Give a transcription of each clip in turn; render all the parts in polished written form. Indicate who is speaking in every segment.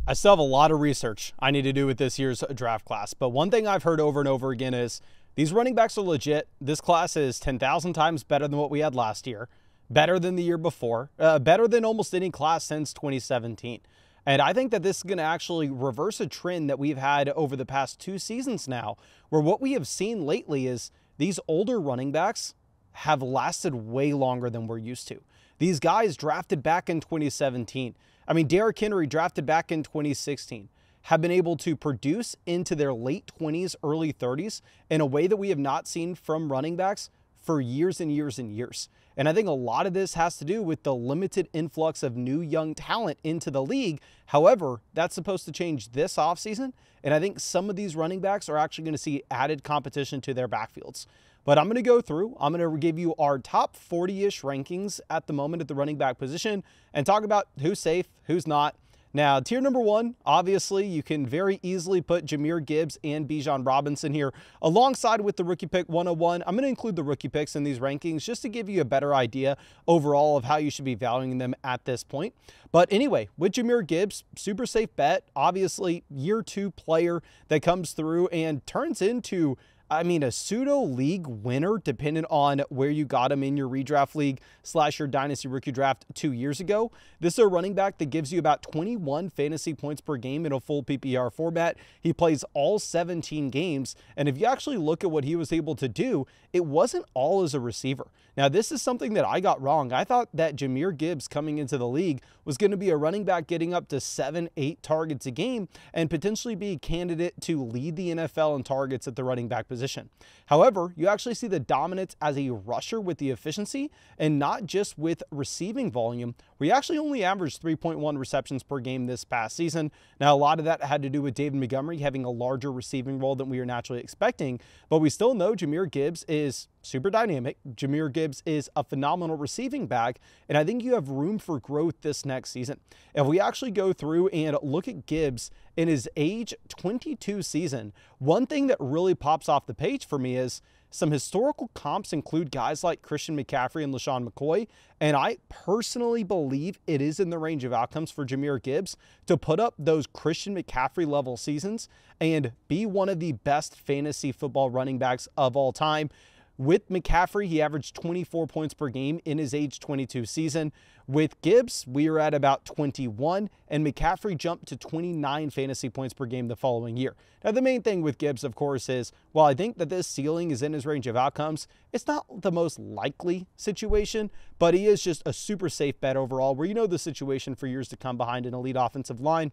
Speaker 1: I still have a lot of research I need to do with this year's draft class, but one thing I've heard over and over again is these running backs are legit. This class is 10,000 times better than what we had last year, better than the year before, better than almost any class since 2017. And I think that this is going to actually reverse a trend that we've had over the past 2 seasons now, where what we have seen lately is these older running backs have lasted way longer than we're used to. These guys drafted back in 2017. I mean, Derrick Henry drafted back in 2016, have been able to produce into their late 20s, early 30s in a way that we have not seen from running backs for years and years and years. And I think a lot of this has to do with the limited influx of new young talent into the league. However, that's supposed to change this offseason. And I think some of these running backs are actually going to see added competition to their backfields. But I'm going to go through, I'm going to give you our top 40-ish rankings at the moment at the running back position and talk about who's safe, who's not. Now, tier number 1, obviously, you can very easily put Jahmyr Gibbs and Bijan Robinson here alongside with the rookie pick 101. I'm going to include the rookie picks in these rankings just to give you a better idea overall of how you should be valuing them at this point. But anyway, with Jahmyr Gibbs, super safe bet, obviously year 2 player that comes through and turns into a pseudo league winner, depending on where you got him in your redraft league / your dynasty rookie draft 2 years ago. This is a running back that gives you about 21 fantasy points per game in a full PPR format. He plays all 17 games. And if you actually look at what he was able to do, it wasn't all as a receiver. Now, this is something that I got wrong. I thought that Jahmyr Gibbs coming into the league was going to be a running back getting up to 7-8 targets a game and potentially be a candidate to lead the NFL in targets at the running back position. However, you actually see the dominance as a rusher with the efficiency and not just with receiving volume, where he actually only averaged 3.1 receptions per game this past season. Now, a lot of that had to do with David Montgomery having a larger receiving role than we were naturally expecting, but we still know Jahmyr Gibbs is super dynamic. Jahmyr Gibbs is a phenomenal receiving back, and I think you have room for growth this next season. If we actually go through and look at Gibbs in his age 22 season, one thing that really pops off the page for me is some historical comps include guys like Christian McCaffrey and LaShawn McCoy, and I personally believe it is in the range of outcomes for Jahmyr Gibbs to put up those Christian McCaffrey level seasons and be one of the best fantasy football running backs of all time. With McCaffrey, he averaged 24 points per game in his age 22 season. With Gibbs, we are at about 21, and McCaffrey jumped to 29 fantasy points per game the following year. Now, the main thing with Gibbs, of course, is while I think that this ceiling is in his range of outcomes, it's not the most likely situation, but he is just a super safe bet overall, where you know the situation for years to come behind an elite offensive line.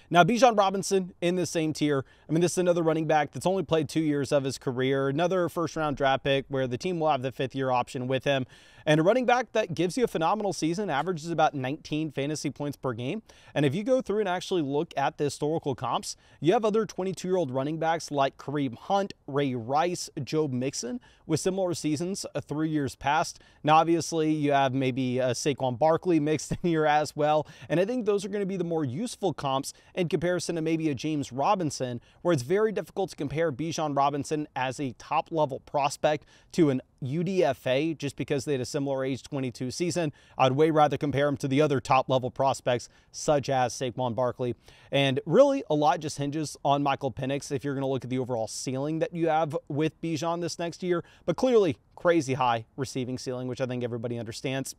Speaker 1: Now, Bijan Robinson in the same tier. This is another running back that's only played 2 years of his career, another first-round draft pick where the team will have the 5th-year option with him, and a running back that gives you a phenomenal season, averages about 19 fantasy points per game. And if you go through and actually look at the historical comps, you have other 22-year-old running backs like Kareem Hunt, Ray Rice, Joe Mixon with similar seasons 3 years past. Now, obviously, you have maybe Saquon Barkley mixed in here as well, and I think those are going to be the more useful comps in comparison to maybe a James Robinson, where it's very difficult to compare Bijan Robinson as a top-level prospect to an UDFA just because they had a similar age 22 season. I'd way rather compare him to the other top-level prospects such as Saquon Barkley. And really, a lot just hinges on Michael Penix if you're going to look at the overall ceiling that you have with Bijan this next year. But clearly, crazy high receiving ceiling, which I think everybody understands.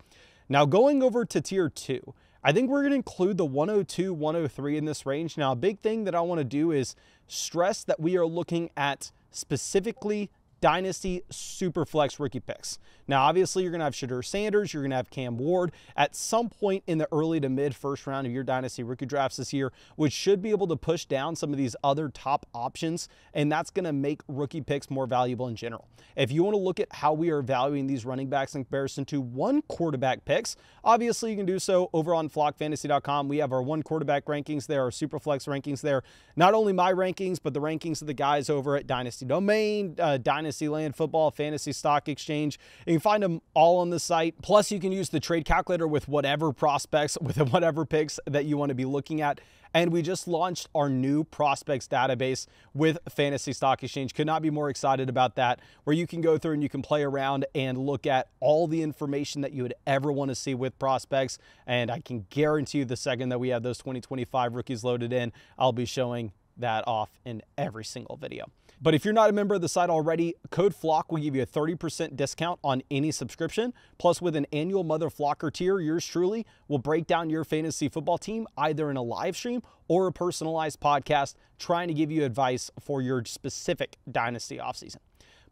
Speaker 1: Now, going over to tier 2, I think we're going to include the 102, 103 in this range. Now, a big thing that I want to do is stress that we are looking at specifically Dynasty Superflex rookie picks. Now, obviously, you're going to have Shedeur Sanders, you're going to have Cam Ward at some point in the early to mid first round of your Dynasty rookie drafts this year, which should be able to push down some of these other top options, and that's going to make rookie picks more valuable in general. If you want to look at how we are valuing these running backs in comparison to one quarterback picks, obviously you can do so over on flockfantasy.com. We have our one quarterback rankings there, our Superflex rankings there. Not only my rankings, but the rankings of the guys over at Dynasty Domain, Dynasty Fantasyland Football, Fantasy Stock Exchange. You can find them all on the site. Plus, you can use the trade calculator with whatever prospects, with whatever picks that you want to be looking at. And we just launched our new prospects database with Fantasy Stock Exchange. Could not be more excited about that, where you can go through and you can play around and look at all the information that you would ever want to see with prospects. And I can guarantee you the second that we have those 2025 rookies loaded in, I'll be showing that off in every single video. But if you're not a member of the site already, code FLOCK will give you a 30% discount on any subscription. Plus, with an annual Mother Flocker tier, yours truly will break down your fantasy football team either in a live stream or a personalized podcast, trying to give you advice for your specific Dynasty offseason.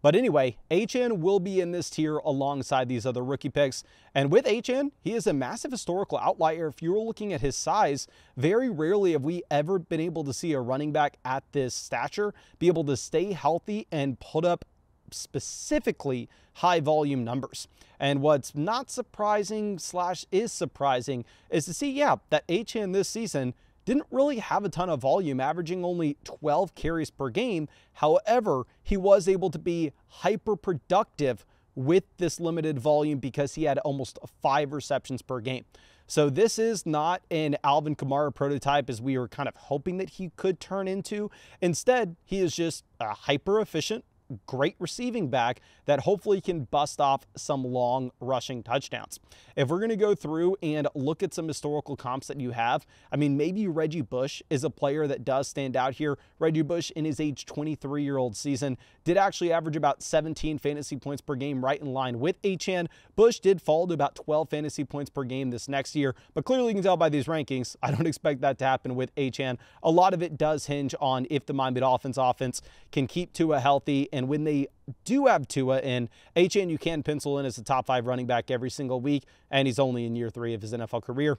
Speaker 1: But anyway, HN will be in this tier alongside these other rookie picks. And with HN, he is a massive historical outlier. If you were looking at his size, very rarely have we ever been able to see a running back at this stature be able to stay healthy and put up specifically high volume numbers. And what's not surprising / is surprising is to see, that HN this season didn't really have a ton of volume, averaging only 12 carries per game. However, he was able to be hyper productive with this limited volume because he had almost 5 receptions per game. So this is not an Alvin Kamara prototype as we were kind of hoping that he could turn into. Instead, he is just a hyper efficient, great receiving back that hopefully can bust off some long rushing touchdowns. If we're going to go through and look at some historical comps that you have, I mean, maybe Reggie Bush is a player that does stand out here. Reggie Bush in his age 23-year-old season did actually average about 17 fantasy points per game, right in line with HN. Bush did fall to about 12 fantasy points per game this next year, but clearly you can tell by these rankings, I don't expect that to happen with HN. A lot of it does hinge on if the Miami Dolphins offense can keep Tua healthy, and when they do have Tua in, HN you can pencil in as a top 5 running back every single week, and he's only in year 3 of his NFL career.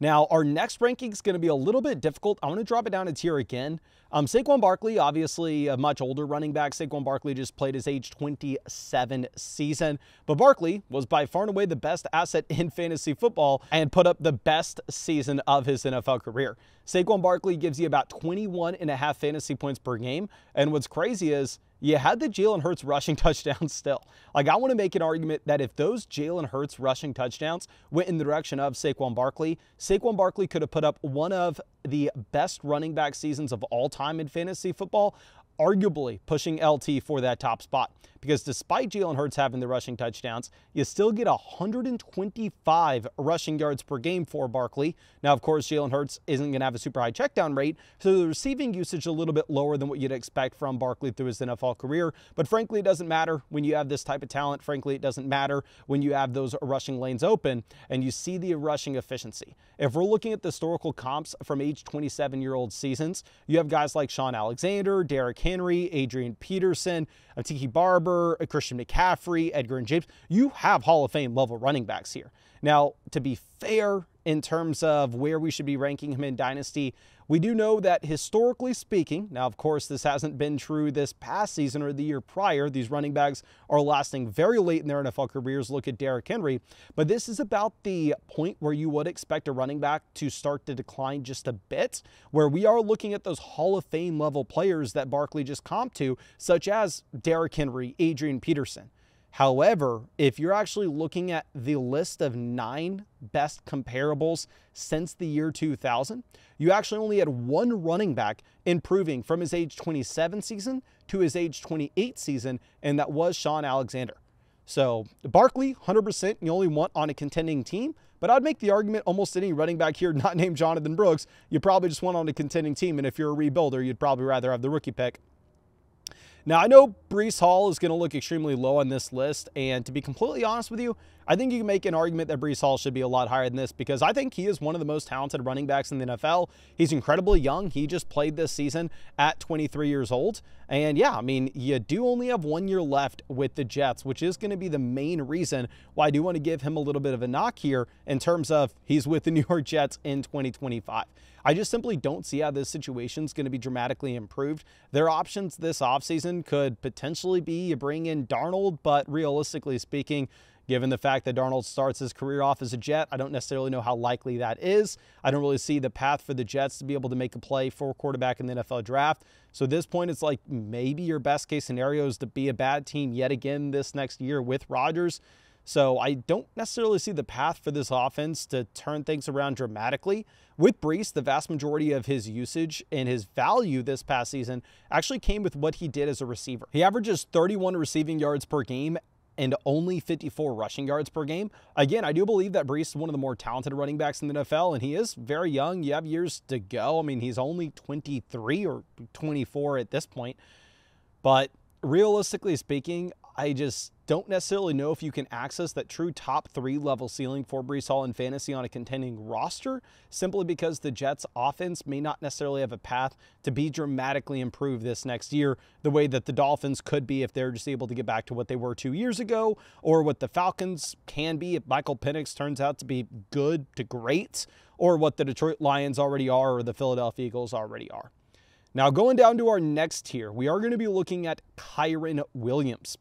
Speaker 1: Now, our next ranking is going to be a little bit difficult. I want to drop it down a tier again. Saquon Barkley, obviously a much older running back. Saquon Barkley just played his age 27 season. But Barkley was by far and away the best asset in fantasy football and put up the best season of his NFL career. Saquon Barkley gives you about 21.5 fantasy points per game. And what's crazy is you had the Jalen Hurts rushing touchdowns still. Like, I want to make an argument that if those Jalen Hurts rushing touchdowns went in the direction of Saquon Barkley could have put up one of the best running back seasons of all time in fantasy football, arguably pushing LT for that top spot. Because despite Jalen Hurts having the rushing touchdowns, you still get 125 rushing yards per game for Barkley. Now, of course, Jalen Hurts isn't going to have a super high checkdown rate, so the receiving usage is a little bit lower than what you'd expect from Barkley through his NFL career. But frankly, it doesn't matter when you have this type of talent. Frankly, it doesn't matter when you have those rushing lanes open and you see the rushing efficiency. If we're looking at the historical comps from age 27-year-old seasons, you have guys like Sean Alexander, Derrick Henry, Adrian Peterson, Tiki Barber, Christian McCaffrey, Edgar and James. You have Hall of Fame level running backs here. Now, to be fair, in terms of where we should be ranking him in Dynasty, we do know that historically speaking, now of course this hasn't been true this past season or the year prior, these running backs are lasting very late in their NFL careers. Look at Derrick Henry, but this is about the point where you would expect a running back to start to decline just a bit, where we are looking at those Hall of Fame level players that Barkley just comped to, such as Derrick Henry, Adrian Peterson. However, if you're actually looking at the list of 9 best comparables since the year 2000, you actually only had one running back improving from his age 27 season to his age 28 season, and that was Sean Alexander. So Barkley, 100% you only want on a contending team, but I'd make the argument almost any running back here not named Jonathan Brooks, you probably just want on a contending team, and if you're a rebuilder, you'd probably rather have the rookie pick. Now, I know Breece Hall is going to look extremely low on this list, and to be completely honest with you, I think you can make an argument that Breece Hall should be a lot higher than this because I think he is one of the most talented running backs in the NFL. He's incredibly young. He just played this season at 23 years old. And yeah, I mean, you do only have 1 year left with the Jets, which is going to be the main reason why I do want to give him a little bit of a knock here in terms of he's with the New York Jets in 2025. I just simply don't see how this situation is going to be dramatically improved. Their options this offseason could potentially be you bring in Darnold, but realistically speaking, Given the fact that Darnold starts his career off as a Jet, I don't necessarily know how likely that is. I don't really see the path for the Jets to be able to make a play for quarterback in the NFL draft. So at this point, it's like maybe your best case scenario is to be a bad team yet again this next year with Rodgers. So I don't necessarily see the path for this offense to turn things around dramatically. With Brees, the vast majority of his usage and his value this past season actually came with what he did as a receiver. He averages 31 receiving yards per game and only 54 rushing yards per game. Again, I do believe that Brees is one of the more talented running backs in the NFL, and he is very young. You have years to go. I mean, he's only 23 or 24 at this point. But realistically speaking, I just don't necessarily know if you can access that true top 3 level ceiling for Brees Hall in fantasy on a contending roster, simply because the Jets offense may not necessarily have a path to be dramatically improved this next year the way that the Dolphins could be if they're just able to get back to what they were 2 years ago, or what the Falcons can be if Michael Penix turns out to be good to great, or what the Detroit Lions already are or the Philadelphia Eagles already are. Now, going down to our next tier, we are going to be looking at Kyren Williams.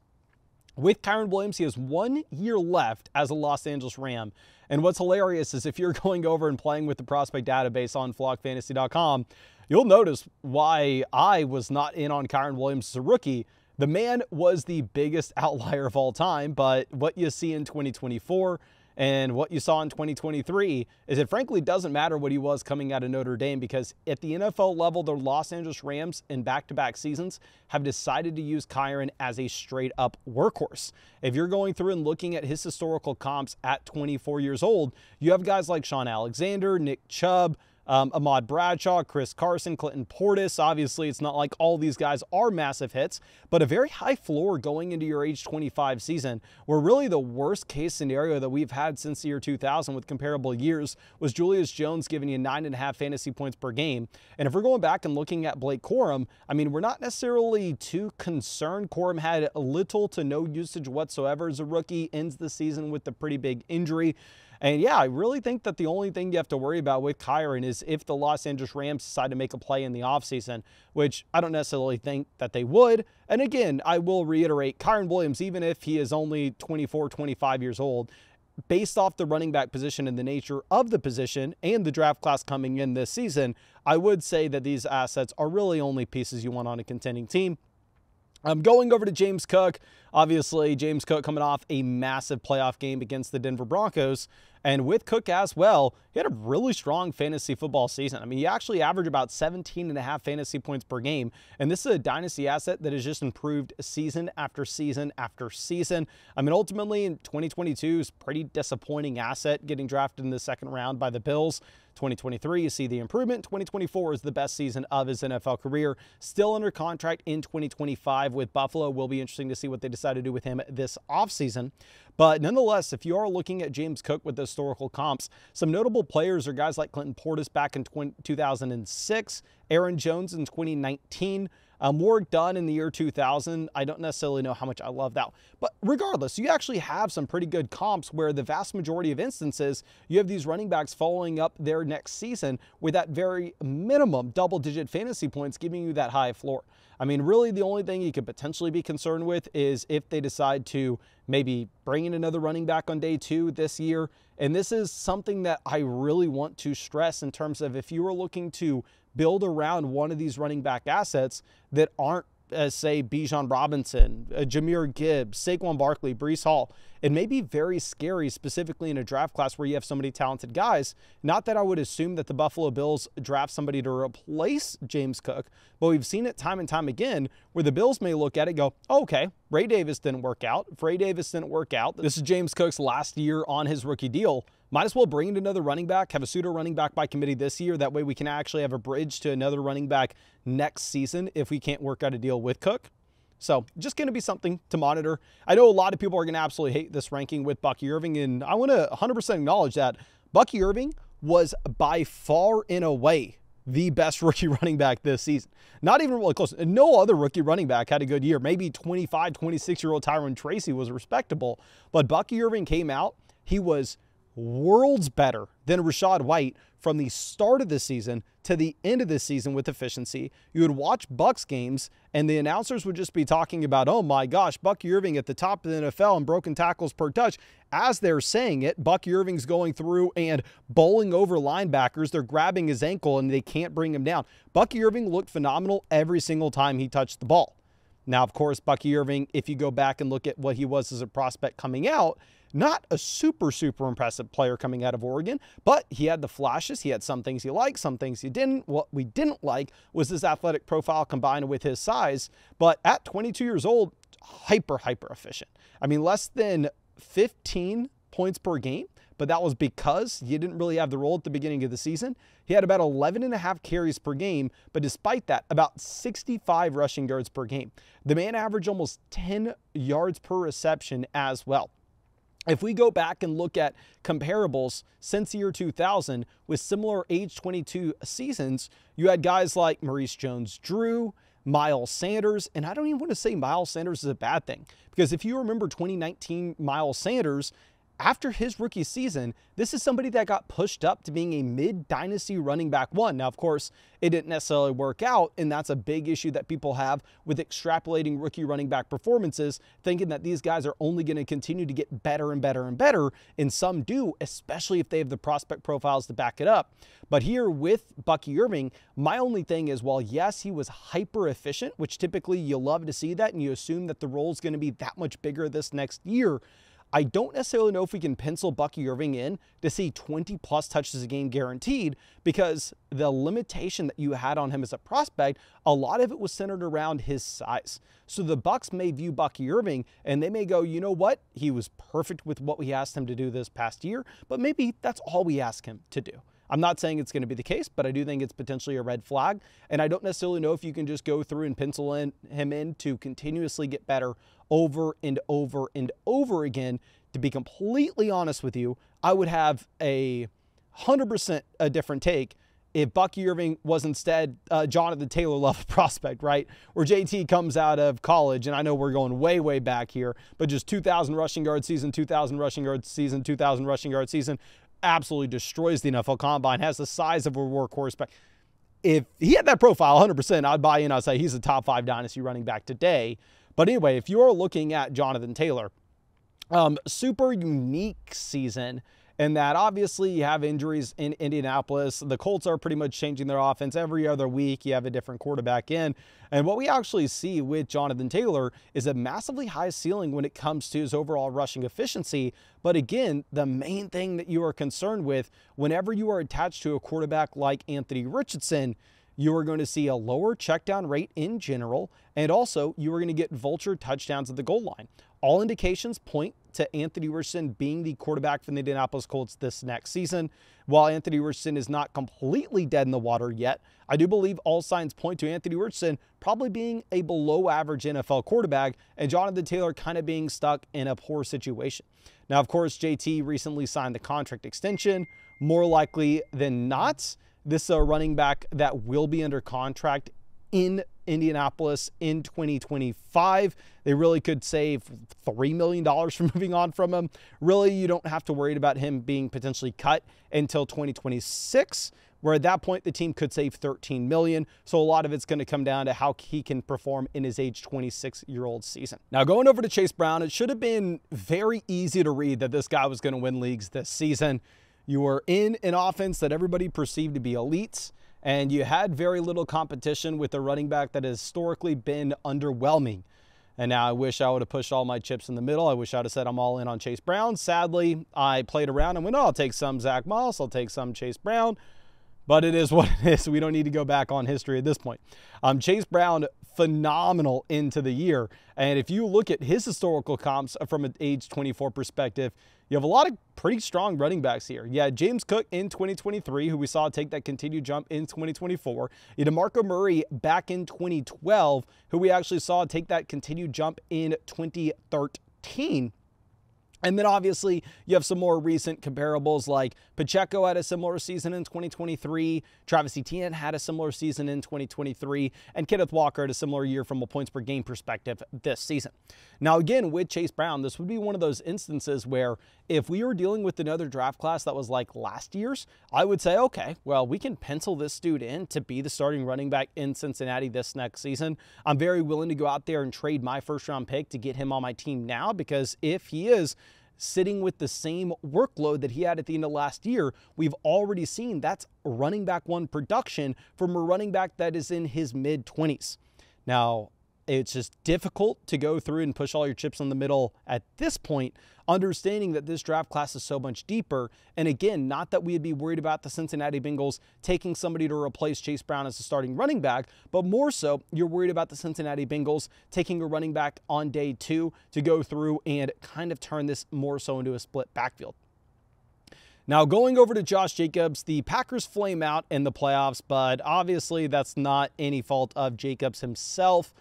Speaker 1: With Kyren Williams, he has 1 year left as a Los Angeles Ram. And what's hilarious is if you're going over and playing with the prospect database on flockfantasy.com, you'll notice why I was not in on Kyren Williams as a rookie. The man was the biggest outlier of all time, but what you see in 2024 and what you saw in 2023 is it frankly doesn't matter what he was coming out of Notre Dame, because at the NFL level, the Los Angeles Rams in back-to-back seasons have decided to use Kyren as a straight-up workhorse. If you're going through and looking at his historical comps at 24 years old, you have guys like Sean Alexander, Nick Chubb, Ahmad Bradshaw, Chris Carson, Clinton Portis. Obviously, it's not like all these guys are massive hits, but a very high floor going into your age 25 season, where really the worst case scenario that we've had since the year 2000 with comparable years was Julius Jones giving you 9.5 fantasy points per game. And if we're going back and looking at Blake Corum, I mean, we're not necessarily too concerned. Corum had little to no usage whatsoever as a rookie, ends the season with a pretty big injury. And yeah, I really think that the only thing you have to worry about with Kyren is if the Los Angeles Rams decide to make a play in the offseason, which I don't necessarily think that they would. And again, I will reiterate, Kyren Williams, even if he is only 24, 25 years old, based off the running back position and the nature of the position and the draft class coming in this season, I would say that these assets are really only pieces you want on a contending team. Going over to James Cook. Obviously, James Cook coming off a massive playoff game against the Denver Broncos. And with Cook as well, he had a really strong fantasy football season. I mean, he actually averaged about 17.5 fantasy points per game. And this is a dynasty asset that has just improved season after season after season. I mean, ultimately, in 2022 is a pretty disappointing asset, getting drafted in the second round by the Bills. 2023, you see the improvement. 2024 is the best season of his NFL career. Still under contract in 2025 with Buffalo. Will be interesting to see what they decide to do with him this offseason. But nonetheless, if you are looking at James Cook with the historical comps, some notable players are guys like Clinton Portis back in 2006, Aaron Jones in 2019, Warwick Dunn in the year 2000. I don't necessarily know how much I love that. But regardless, you actually have some pretty good comps where the vast majority of instances, you have these running backs following up their next season with that very minimum double-digit fantasy points, giving you that high floor. I mean, really the only thing you could potentially be concerned with is if they decide to maybe bring in another running back on day 2 this year. And this is something that I really want to stress in terms of if you are looking to build around one of these running back assets that aren't, say, Bijan Robinson, Jahmyr Gibbs, Saquon Barkley, Brees Hall. It may be very scary, specifically in a draft class where you have so many talented guys. Not that I would assume that the Buffalo Bills draft somebody to replace James Cook, but we've seen it time and time again where the Bills may look at it and go, oh, okay, Ray Davis didn't work out. If Ray Davis didn't work out, this is James Cook's last year on his rookie deal. Might as well bring in another running back, have a pseudo running back by committee this year. That way we can actually have a bridge to another running back next season if we can't work out a deal with Cook. So just going to be something to monitor. I know a lot of people are going to absolutely hate this ranking with Bucky Irving, and I want to 100% acknowledge that Bucky Irving was by far and away the best rookie running back this season. Not even really close. No other rookie running back had a good year. Maybe 25, 26-year-old Tyrone Tracy was respectable, but Bucky Irving came out. He was worlds better than Rachaad White from the start of the season to the end of the season with efficiency. You would watch Bucs games and the announcers would just be talking about, oh my gosh, Bucky Irving at the top of the NFL in broken tackles per touch. As they're saying it, Bucky Irving's going through and bowling over linebackers. They're grabbing his ankle and they can't bring him down. Bucky Irving looked phenomenal every single time he touched the ball. Now, of course, Bucky Irving, if you go back and look at what he was as a prospect coming out, not a super impressive player coming out of Oregon, but he had the flashes. He had some things you liked, some things you didn't. What we didn't like was his athletic profile combined with his size. But at 22 years old, hyper efficient. I mean, less than 15 points per game, but that was because you didn't really have the role at the beginning of the season. He had about 11.5 carries per game, but despite that, about 65 rushing yards per game. The man averaged almost 10 yards per reception as well. If we go back and look at comparables since the year 2000 with similar age 22 seasons, you had guys like Maurice Jones-Drew, Miles Sanders, and I don't even want to say Miles Sanders is a bad thing, because if you remember 2019 Miles Sanders, after his rookie season, this is somebody that got pushed up to being a mid-dynasty running back one. Now, of course, it didn't necessarily work out, and that's a big issue that people have with extrapolating rookie running back performances, thinking that these guys are only going to continue to get better and better and better, and some do, especially if they have the prospect profiles to back it up. But here with Bucky Irving, my only thing is, while yes, he was hyper efficient, which typically you love to see that, and you assume that the role is going to be that much bigger this next year, I don't necessarily know if we can pencil Bucky Irving in to see 20+ touches a game guaranteed, because the limitation that you had on him as a prospect, a lot of it was centered around his size. So the Bucs may view Bucky Irving and they may go, you know what? He was perfect with what we asked him to do this past year, but maybe that's all we ask him to do. I'm not saying it's going to be the case, but I do think it's potentially a red flag. And I don't necessarily know if you can just go through and pencil him in to continuously get better over and over and over again. To be completely honest with you, I would have 100% a different take if Bucky Irving was instead Jonathan Taylor level prospect, right? Where JT comes out of college, and I know we're going way back here, but just 2,000 rushing yard season, 2,000 rushing yard season, 2,000 rushing yard season, absolutely destroys the NFL Combine, has the size of a workhorse back. If he had that profile 100%, I'd buy in. I'd say he's a top 5 dynasty running back today. But anyway, if you're looking at Jonathan Taylor, super unique season in that obviously you have injuries in Indianapolis. The Colts are pretty much changing their offense every other week. You have a different quarterback in. And what we actually see with Jonathan Taylor is a massively high ceiling when it comes to his overall rushing efficiency. But again, the main thing that you are concerned with whenever you are attached to a quarterback like Anthony Richardson, you are going to see a lower checkdown rate in general, and also you are going to get vulture touchdowns at the goal line. All indications point to Anthony Richardson being the quarterback for the Indianapolis Colts this next season. While Anthony Richardson is not completely dead in the water yet, I do believe all signs point to Anthony Richardson probably being a below average NFL quarterback and Jonathan Taylor kind of being stuck in a poor situation. Now, of course, JT recently signed the contract extension. More likely than not, this is a running back that will be under contract in Indianapolis in 2025. They really could save $3 million from moving on from him. Really, you don't have to worry about him being potentially cut until 2026, where at that point the team could save $13 million. So a lot of it's going to come down to how he can perform in his age 26-year-old season. Now, going over to Chase Brown, it should have been very easy to read that this guy was going to win leagues this season. You were in an offense that everybody perceived to be elite, and you had very little competition with a running back that has historically been underwhelming. And now I wish I would have pushed all my chips in the middle. I wish I would have said I'm all in on Chase Brown. Sadly, I played around and went, oh, I'll take some Zach Moss, I'll take some Chase Brown. But it is what it is. We don't need to go back on history at this point. Chase Brown, phenomenal into the year. And if you look at his historical comps from an age 24 perspective, you have a lot of pretty strong running backs here. You had James Cook in 2023, who we saw take that continued jump in 2024. You had DeMarco Murray back in 2012, who we actually saw take that continued jump in 2013. And then obviously you have some more recent comparables like Pacheco had a similar season in 2023, Travis Etienne had a similar season in 2023, and Kenneth Walker had a similar year from a points per game perspective this season. Now again, with Chase Brown, this would be one of those instances where if we were dealing with another draft class that was like last year's, I would say, okay, well, we can pencil this dude in to be the starting running back in Cincinnati this next season. I'm very willing to go out there and trade my first-round pick to get him on my team now, because if he is sitting with the same workload that he had at the end of last year, we've already seen that's running back one production from a running back that is in his mid-20s. Now, it's just difficult to go through and push all your chips in the middle at this point, understanding that this draft class is so much deeper. And again, not that we'd be worried about the Cincinnati Bengals taking somebody to replace Chase Brown as a starting running back, but more so you're worried about the Cincinnati Bengals taking a running back on day 2 to go through and kind of turn this more so into a split backfield. Now, going over to Josh Jacobs, the Packers flame out in the playoffs, but obviously that's not any fault of Jacobs himself.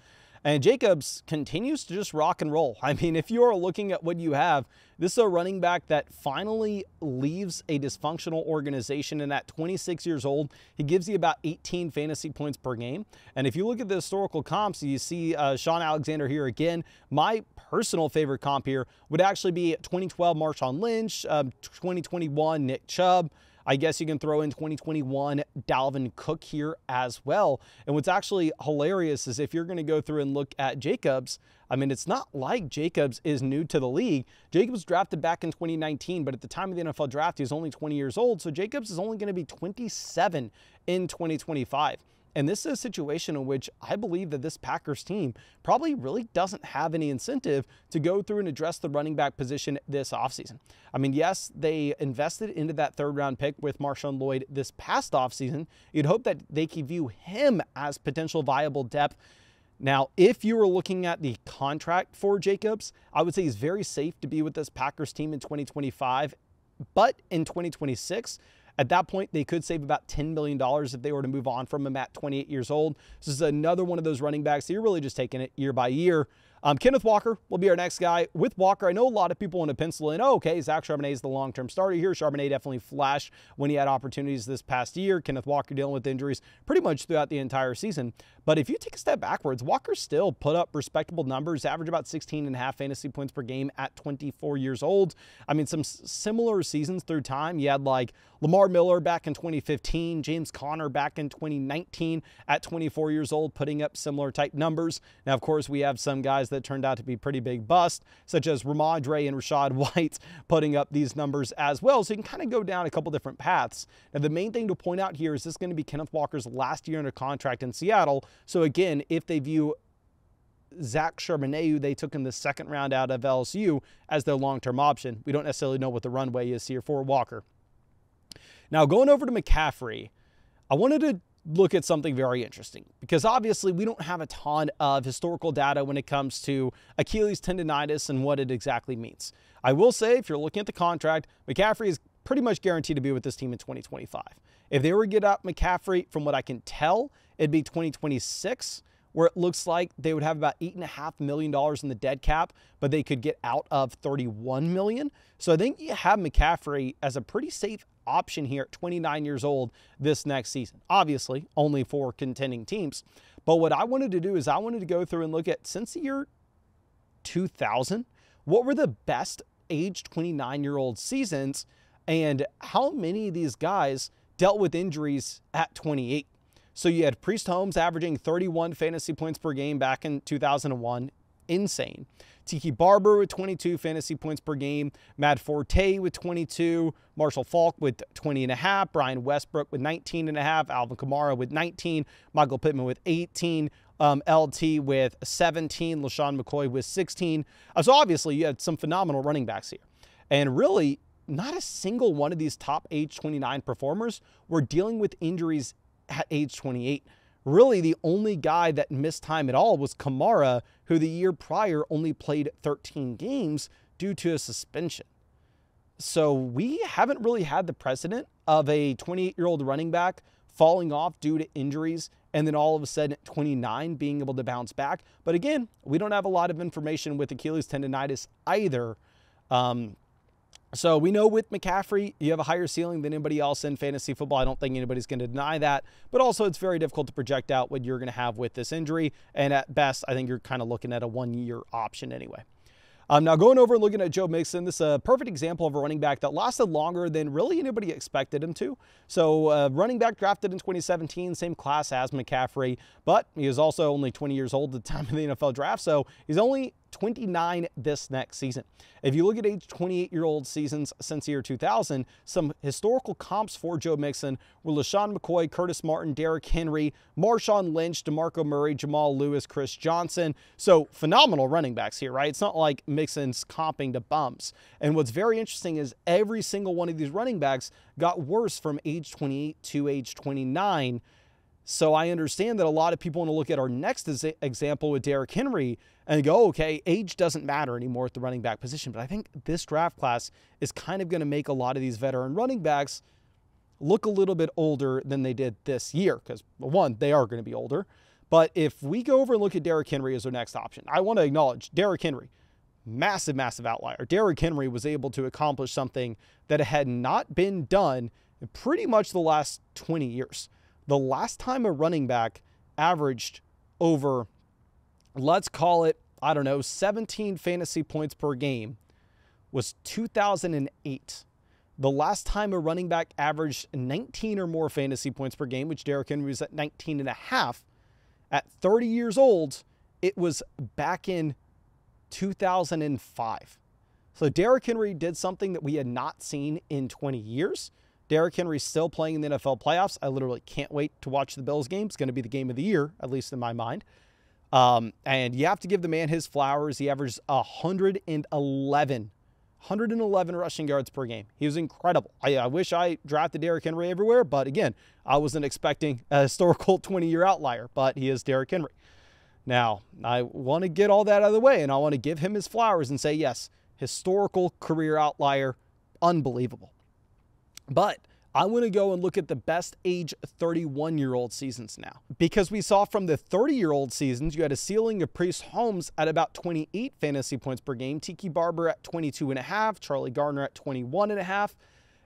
Speaker 1: And Jacobs continues to just rock and roll. I mean, if you are looking at what you have, this is a running back that finally leaves a dysfunctional organization, and at 26 years old, he gives you about 18 fantasy points per game. And if you look at the historical comps, you see Sean Alexander here again. My personal favorite comp here would actually be 2012 Marshawn Lynch, 2021 Nick Chubb. I guess you can throw in 2021 Dalvin Cook here as well. And what's actually hilarious is if you're going to go through and look at Jacobs, I mean, it's not like Jacobs is new to the league. Jacobs drafted back in 2019, but at the time of the NFL draft, he was only 20 years old. So Jacobs is only going to be 27 in 2025. And this is a situation in which I believe that this Packers team probably really doesn't have any incentive to go through and address the running back position this offseason. I mean, yes, they invested into that third-round pick with Marshawn Lloyd this past offseason. You'd hope that they could view him as potential viable depth. Now, if you were looking at the contract for Jacobs, I would say he's very safe to be with this Packers team in 2025. But in 2026, at that point, they could save about $10 million if they were to move on from him at 28 years old. This is another one of those running backs. So you're really just taking it year by year. Kenneth Walker will be our next guy. With Walker, I know a lot of people want to pencil in, oh, okay, Zach Charbonnet is the long-term starter here. Charbonnet definitely flashed when he had opportunities this past year. Kenneth Walker dealing with injuries pretty much throughout the entire season. But if you take a step backwards, Walker still put up respectable numbers, average about 16.5 fantasy points per game at 24 years old. I mean, some similar seasons through time. You had like Lamar Miller back in 2015, James Conner back in 2019 at 24 years old, putting up similar type numbers. Now, of course, we have some guys that turned out to be pretty big bust, such as Ramondre and Rachaad White putting up these numbers as well. So you can kind of go down a couple different paths. Now, the main thing to point out here is this going to be Kenneth Walker's last year under contract in Seattle. So again, if they view Zach Charbonnet, who they took in the second round out of LSU, as their long-term option, we don't necessarily know what the runway is here for Walker. Now, going over to McCaffrey, I wanted to look at something very interesting because obviously we don't have a ton of historical data when it comes to Achilles tendonitis and what it exactly means. I will say, if you're looking at the contract, McCaffrey is pretty much guaranteed to be with this team in 2025. If they were to get up McCaffrey, from what I can tell, it'd be 2026, where it looks like they would have about $8.5 million in the dead cap, but they could get out of $31 million. So I think you have McCaffrey as a pretty safe option here at 29 years old this next season. Obviously, only for contending teams. But what I wanted to do is I wanted to go through and look at, since the year 2000, what were the best age 29-year-old seasons and how many of these guys dealt with injuries at 28. So you had Priest Holmes averaging 31 fantasy points per game back in 2001. Insane. Tiki Barber with 22 fantasy points per game. Matt Forte with 22. Marshall Faulk with 20.5. Brian Westbrook with 19.5. Alvin Kamara with 19. Michael Pittman with 18. LT with 17. LaShawn McCoy with 16. So obviously you had some phenomenal running backs here. And really, not a single one of these top age 29 performers were dealing with injuries at age 28. Really, the only guy that missed time at all was Kamara, who the year prior only played 13 games due to a suspension. So we haven't really had the precedent of a 28-year-old running back falling off due to injuries and then all of a sudden at 29 being able to bounce back. But again, we don't have a lot of information with Achilles tendonitis either. So we know with McCaffrey, you have a higher ceiling than anybody else in fantasy football. I don't think anybody's going to deny that. But also, it's very difficult to project out what you're going to have with this injury. And at best, I think you're kind of looking at a one-year option anyway. Now going over and looking at Joe Mixon, this is a perfect example of a running back that lasted longer than really anybody expected him to. So running back drafted in 2017, same class as McCaffrey, but he was also only 20 years old at the time of the NFL draft. So he's only 29 this next season. If you look at age 28-year-old seasons since the year 2000, some historical comps for Joe Mixon were LaShawn McCoy, Curtis Martin, Derrick Henry, Marshawn Lynch, DeMarco Murray, Jamal Lewis, Chris Johnson. So phenomenal running backs here, right? It's not like Mixon's comping to bumps. And what's very interesting is every single one of these running backs got worse from age 28 to age 29. So I understand that a lot of people want to look at our next example with Derrick Henry and go, okay, age doesn't matter anymore at the running back position. But I think this draft class is kind of going to make a lot of these veteran running backs look a little bit older than they did this year. Because, one, they are going to be older. But if we go over and look at Derrick Henry as our next option, I want to acknowledge Derrick Henry, massive, massive outlier. Derrick Henry was able to accomplish something that had not been done in pretty much the last 20 years. The last time a running back averaged over, let's call it, 17 fantasy points per game was 2008. The last time a running back averaged 19 or more fantasy points per game, which Derrick Henry was at 19 and a half, at 30 years old, it was back in 2005. So Derrick Henry did something that we had not seen in 20 years. Derrick Henry's still playing in the NFL playoffs. I literally can't wait to watch the Bills game. It's going to be the game of the year, at least in my mind. And you have to give the man his flowers. He averages 111 rushing yards per game. He was incredible. I wish I drafted Derrick Henry everywhere, but again, I wasn't expecting a historical 20-year outlier, but he is Derrick Henry. Now, I want to get all that out of the way, and I want to give him his flowers and say, yes, historical career outlier, unbelievable. But I want to go and look at the best age 31-year-old seasons now. Because we saw from the 30-year-old seasons, you had a ceiling of Priest Holmes at about 28 fantasy points per game, Tiki Barber at 22.5, Charlie Gardner at 21.5.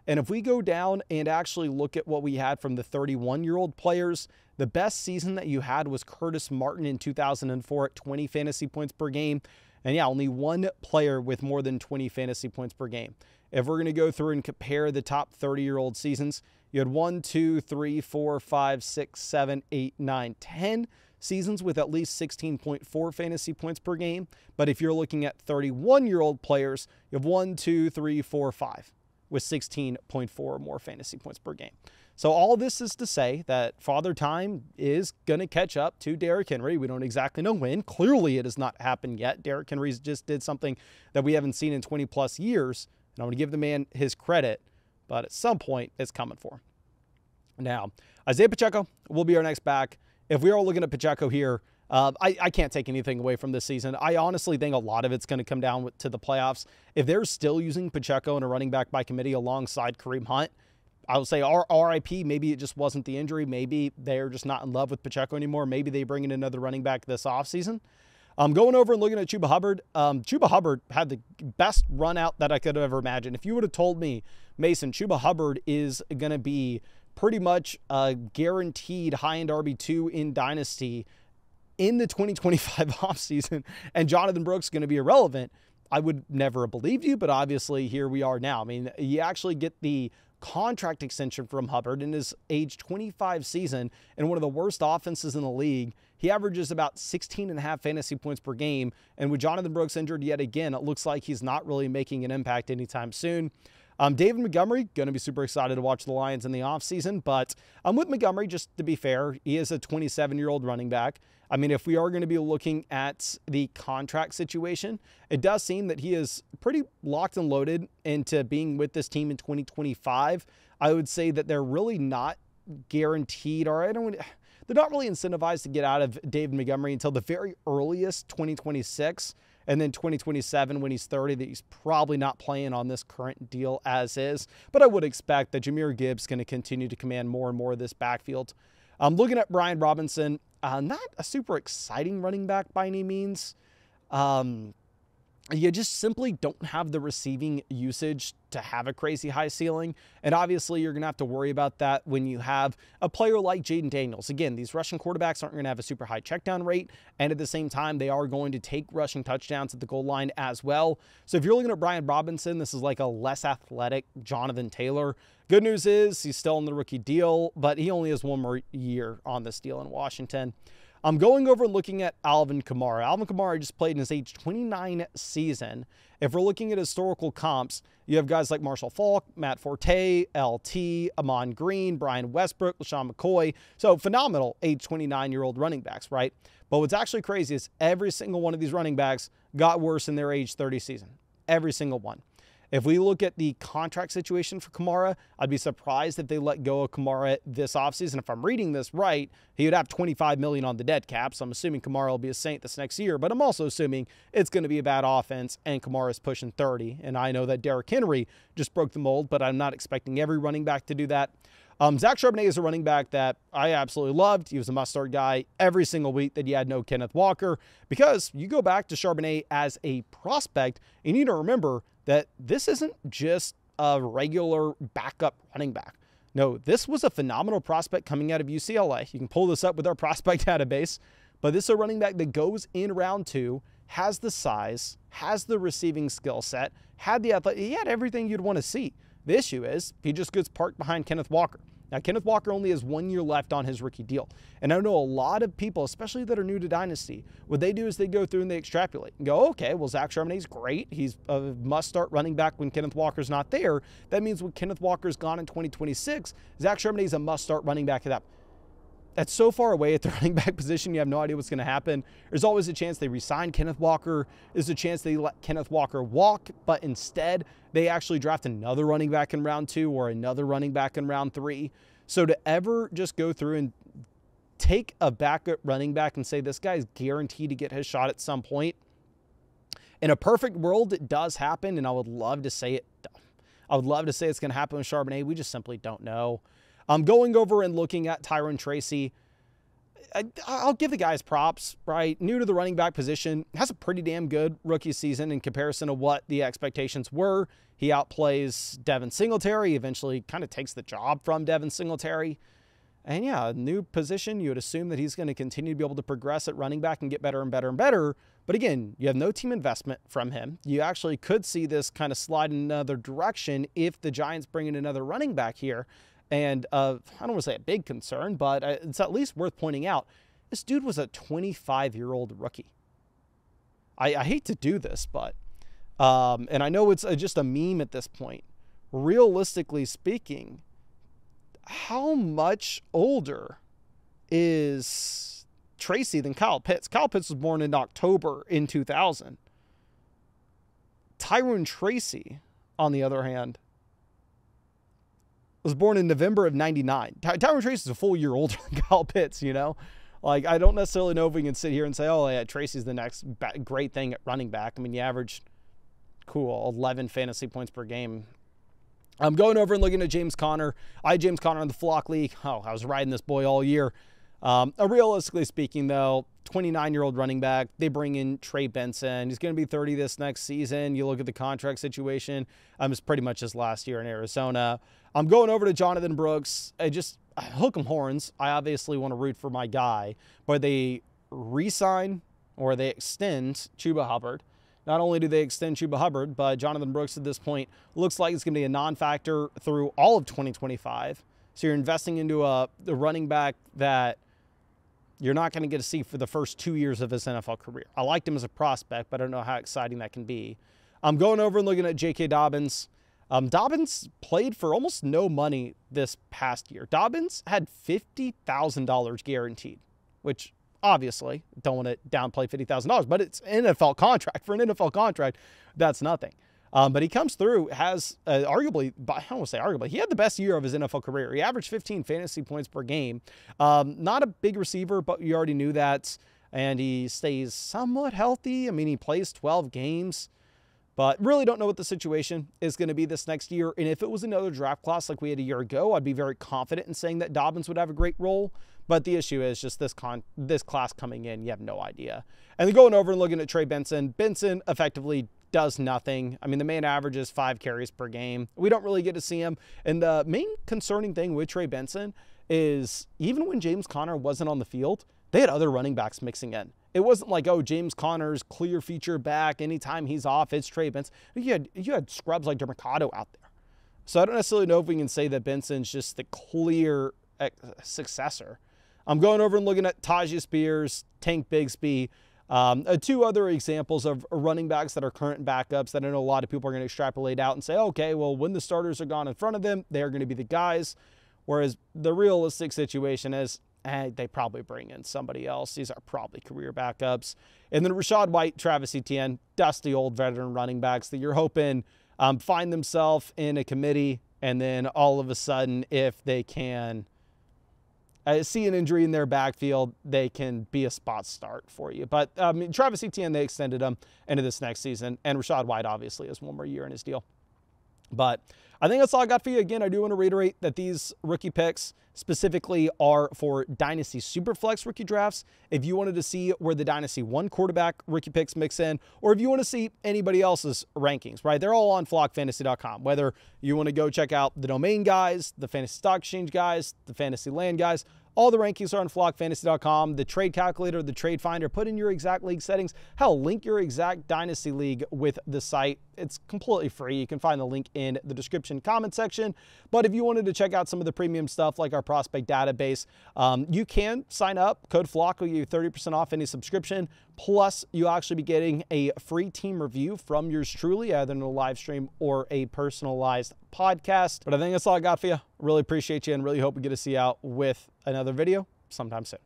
Speaker 1: And if we go down and actually look at what we had from the 31-year-old players, the best season that you had was Curtis Martin in 2004 at 20 fantasy points per game. And yeah, only one player with more than 20 fantasy points per game. If we're going to go through and compare the top 30-year-old seasons, you had 1, 2, 3, 4, 5, 6, 7, 8, 9, 10 seasons with at least 16.4 fantasy points per game. But if you're looking at 31-year-old players, you have 1, 2, 3, 4, 5 with 16.4 or more fantasy points per game. So all this is to say that Father Time is going to catch up to Derrick Henry. We don't exactly know when. Clearly, it has not happened yet. Derrick Henry just did something that we haven't seen in 20-plus years. And I want to give the man his credit, but at some point, it's coming for him. Now, Isaiah Pacheco will be our next back. If we are looking at Pacheco here, I can't take anything away from this season. I honestly think a lot of it's going to come down to the playoffs. If they're still using Pacheco in a running back by committee alongside Kareem Hunt, I would say RIP, maybe it just wasn't the injury. Maybe they're just not in love with Pacheco anymore. Maybe they bring in another running back this offseason. Going over and looking at Chuba Hubbard. Chuba Hubbard had the best run out that I could have ever imagined. If you would have told me, Mason, Chuba Hubbard is going to be pretty much a guaranteed high-end RB2 in Dynasty in the 2025 offseason, and Jonathan Brooks is going to be irrelevant, I would never have believed you, but obviously here we are now. I mean, you actually get the contract extension from Hubbard in his age 25 season in one of the worst offenses in the league. He averages about 16.5 fantasy points per game. And with Jonathan Brooks injured yet again, it looks like he's not really making an impact anytime soon. David Montgomery, going to be super excited to watch the Lions in the offseason, but with Montgomery, just to be fair, he is a 27-year-old running back. I mean, if we are going to be looking at the contract situation, it does seem that he is pretty locked and loaded into being with this team in 2025. I would say that they're really not guaranteed, or they're not really incentivized to get out of David Montgomery until the very earliest 2026. And then 2027, when he's 30, that he's probably not playing on this current deal as is. But I would expect that Jahmyr Gibbs is going to continue to command more and more of this backfield. Looking at Brian Robinson, not a super exciting running back by any means. you just simply don't have the receiving usage to have a crazy high ceiling. And obviously, you're going to have to worry about that when you have a player like Jaden Daniels. Again, these rushing quarterbacks aren't going to have a super high checkdown rate. And at the same time, they are going to take rushing touchdowns at the goal line as well. So if you're looking at Brian Robinson, this is like a less athletic Jonathan Taylor. Good news is he's still on the rookie deal, but he only has one more year on this deal in Washington. I'm going over and looking at Alvin Kamara. Alvin Kamara just played in his age 29 season. If we're looking at historical comps, you have guys like Marshall Faulk, Matt Forte, LT, Amon Green, Brian Westbrook, LaShawn McCoy. So phenomenal age 29-year-old running backs, right? But what's actually crazy is every single one of these running backs got worse in their age 30 season. Every single one. If we look at the contract situation for Kamara, I'd be surprised if they let go of Kamara this offseason. If I'm reading this right, he would have $25 million on the dead cap. So I'm assuming Kamara will be a Saint this next year, but I'm also assuming it's going to be a bad offense and Kamara's pushing 30. And I know that Derrick Henry just broke the mold, but I'm not expecting every running back to do that. Zach Charbonnet is a running back that I absolutely loved. He was a must-start guy every single week that you had no Kenneth Walker, because you go back to Charbonnet as a prospect, and you need to remember that this isn't just a regular backup running back. No, this was a phenomenal prospect coming out of UCLA. You can pull this up with our prospect database, but this is a running back that goes in round 2, has the size, has the receiving skill set, had the athletic, he had everything you'd want to see. The issue is he just gets parked behind Kenneth Walker. Now, Kenneth Walker only has 1 year left on his rookie deal. And I know a lot of people, especially that are new to Dynasty, what they do is they go through and they extrapolate and go, okay, well, Zach Charbonnet's great. He's a must-start running back when Kenneth Walker's not there. That means when Kenneth Walker's gone in 2026, Zach Charbonnet's a must-start running back at that. That's so far away at the running back position, you have no idea what's going to happen. There's always a chance they re-sign Kenneth Walker. There's a chance they let Kenneth Walker walk, but instead they actually draft another running back in round 2 or another running back in round 3. So to ever just go through and take a backup running back and say this guy's guaranteed to get his shot at some point, in a perfect world, it does happen, and I would love to say it. I would love to say it's going to happen with Charbonnet. We just simply don't know. I'm going over and looking at Tyrone Tracy. I'll give the guys props, right? New to the running back position, has a pretty damn good rookie season in comparison to what the expectations were. He outplays Devin Singletary, eventually kind of takes the job from Devin Singletary. And yeah, new position, you would assume that he's going to continue to be able to progress at running back and get better and better and better. But again, you have no team investment from him. You actually could see this kind of slide in another direction if the Giants bring in another running back here. And I don't want to say a big concern, but it's at least worth pointing out, this dude was a 25-year-old rookie. I hate to do this, but, and I know it's just a meme at this point. Realistically speaking, how much older is Tracy than Kyle Pitts? Kyle Pitts was born in October in 2000. Tyrone Tracy, on the other hand, was born in November of 99. Tyrone Tracy is a full year older than Kyle Pitts, you know? Like, I don't necessarily know if we can sit here and say, oh, yeah, Tracy's the next great thing at running back. I mean, you averaged, 11 fantasy points per game. I'm going over and looking at James Conner. I had James Conner in the Flock League. Oh, I was riding this boy all year. Realistically speaking, though, 29-year-old running back. They bring in Trey Benson. He's going to be 30 this next season. You look at the contract situation. It's pretty much his last year in Arizona. I'm going over to Jonathan Brooks. I hook 'em horns. I obviously want to root for my guy, but they re-sign or they extend Chuba Hubbard. Not only do they extend Chuba Hubbard, but Jonathan Brooks at this point looks like it's going to be a non-factor through all of 2025. So you're investing into the running back that you're not going to get to see for the first 2 years of his NFL career. I liked him as a prospect, but I don't know how exciting that can be. I'm going over and looking at J.K. Dobbins. Dobbins played for almost no money this past year. Dobbins had $50,000 guaranteed, which obviously don't want to downplay $50,000, but it's an NFL contract. For an NFL contract, that's nothing. But he comes through, has arguably, I don't want to say arguably, he had the best year of his NFL career. He averaged 15 fantasy points per game. Not a big receiver, but you already knew that. And he stays somewhat healthy. I mean, he plays 12 games. But really don't know what the situation is going to be this next year. And if it was another draft class like we had a year ago, I'd be very confident in saying that Dobbins would have a great role. But the issue is just this class coming in, you have no idea. And then going over and looking at Trey Benson. Benson effectively does nothing. I mean, the man averages 5 carries per game. We don't really get to see him. And the main concerning thing with Trey Benson is even when James Conner wasn't on the field, they had other running backs mixing in. It wasn't like, oh, James Conner's clear feature back. Anytime he's off, it's Trey Benson. You had scrubs like Mercado out there. So I don't necessarily know if we can say that Benson's just the clear successor. I'm going over and looking at Tajay Spears, Tank Bigsby, 2 other examples of running backs that are current backups that I know a lot of people are going to extrapolate out and say, okay, well, when the starters are gone in front of them, they're going to be the guys. Whereas the realistic situation is, they probably bring in somebody else. These are probably career backups. And then Rachaad White, Travis Etienne, dusty old veteran running backs that you're hoping find themselves in a committee, and then all of a sudden, if they can see an injury in their backfield, they can be a spot start for you. But I mean, Travis Etienne, they extended him into this next season, and Rachaad White obviously has 1 more year in his deal. But I think that's all I got for you. Again, I do want to reiterate that these rookie picks specifically are for Dynasty Superflex rookie drafts. If you wanted to see where the Dynasty 1 quarterback rookie picks mix in, or if you want to see anybody else's rankings, right? They're all on flockfantasy.com. Whether you want to go check out the domain guys, the fantasy stock exchange guys, the fantasy land guys, all the rankings are on flockfantasy.com. The trade calculator, the trade finder, put in your exact league settings. Hell, link your exact Dynasty league with the site. It's completely free. You can find the link in the description comment section. But if you wanted to check out some of the premium stuff like our prospect database, you can sign up. Code FLOCK will give you 30% off any subscription. Plus, you'll actually be getting a free team review from yours truly, either in a live stream or a personalized podcast. But I think that's all I got for you. Really appreciate you and really hope we get to see you out with another video sometime soon.